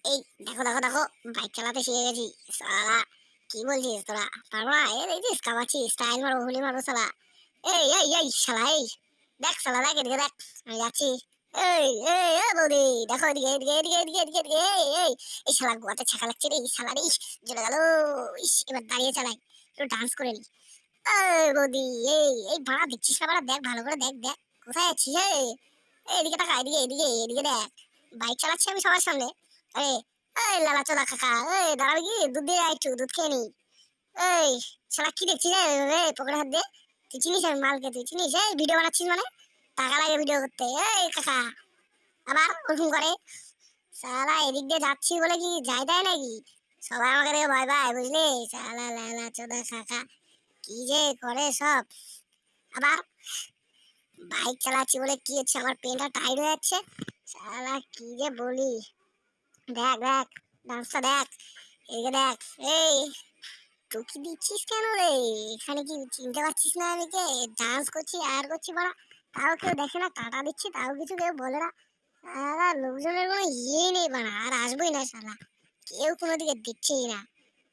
এই দেখো দেখো দেখো, বাইক চালাতে শিখে গেছি। শালা কি বলছিস তোরা? পারবো না? এই যে কামাচ্ছি, স্টাইল মারো, হুলি মারো শালা। এই শালা, এই দেখ শালা, দেখ এদিকে দেখ, আমি যাচ্ছি। এই এই বৌদি, দেখো এদিকে এদিকে এদিকে এদিকে এদিকে এদিকে, এই শালা গোয়াতে ছাকা লাগছে রে, এই শালা রে, জ্বলে গেল। এবার দাঁড়িয়ে চালাই, একটু ডান্স করে নি। বৌদি, এই ভাড়া দিচ্ছিস না ভাড়া? দেখ ভালো করে, দেখ দেখ কোথায় আছিস? এদিকে টাকা, এদিকে এদিকে এদিকে দেখ, বাইক চালাচ্ছি আমি সবার সামনে। আরে এই লালা চোদা কাকা, দাঁড়াবি কি? দুধ দিয়ে আয়, একটু দুধ খেয়ে নি। এই শালা কি দেখছিস রে পকেটে হাত দিয়ে? তুই চিনিস আমি মালকে? তুই চিনিস? এই ভিডিও বানাচ্ছিস মানে? টাকা লাগে ভিডিও করতে? এই কাকা আবার ওরকম করে? শালা এদিক দিয়ে যাচ্ছি বলে কি যাই দেয় নাকি? সবাই আমাকে দেখে ভয় পায়, বুঝলি? শালা লালা চোদা কাকা কি যে করে সব। আবার বাইক চালাচ্ছি বলে কি হচ্ছে, আমার পেনটা টাইট হয়ে যাচ্ছে। শালা কি যে বলি। দেখ দেখ, ডান্সটা দেখ, এদিকে দেখ। এই টুকি দিচ্ছিস কেন রে? এখানে কি চিনতে পারছিস না আমি কে? ডান্স করছি আর করছি বড়া, তাও কেউ দেখে না। টাটা দিচ্ছি তাও কিছু কেউ বলে না। সারা লোকজনের কোনো ইয়ে নেই বাড়া, আর আসবোই না শালা। কেউ কোনো দিকে দিচ্ছেই না।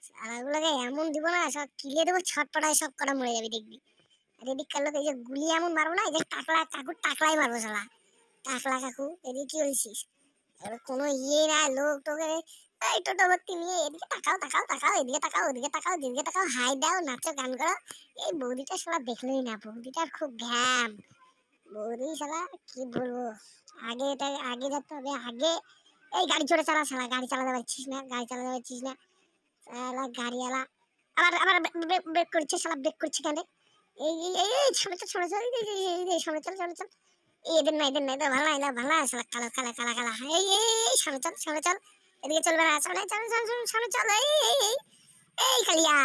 শালাগুলোকে এমন দিব না, সব কিলে দেবো, ছটপটায় সব কটা মরে যাবি দেখবি। আর এদিককার লোক, এই যে গুলি এমন মারবো না, এই যে টাকলা কাকুর টাকলাই মারবো শালা। টাকলা কাকু এদিকে কি বলছিস? আর কোনো ইয়ে না, লোক তোকে এই টোটো ভর্তি নিয়ে এদিকে তাকাও তাকাও তাকাও, এদিকে তাকাও ওদিকে তাকাও, যেদিকে তাকাও হাই দাও, নাচো গান করো। এই বৌদিটা শালা দেখলোই না, বৌদিটার খুব ঘ্যাম। বৌদি শালা কি বলবো, আগে এটা আগে যেতে হবে আগে। এই গাড়ি চড়ে চালা শালা, গাড়ি চালাতে পারছিস না, গাড়ি চালাতে পারছিস না শালা গাড়িওয়ালা। আবার আবার ব্রেক ব্রেক করছে শালা, ব্রেক করছে কেন? এই সামনে চল সামনে চল, এই সামনে চল সামনে চল। এদের নাই তো ভালো নাই, ভালো না শালা, কালো কালা কালা কালা। এই সামনে চল সামনে চল, এদিকে চলবে না, সামনে চল সামনে চল, এই কালিয়া।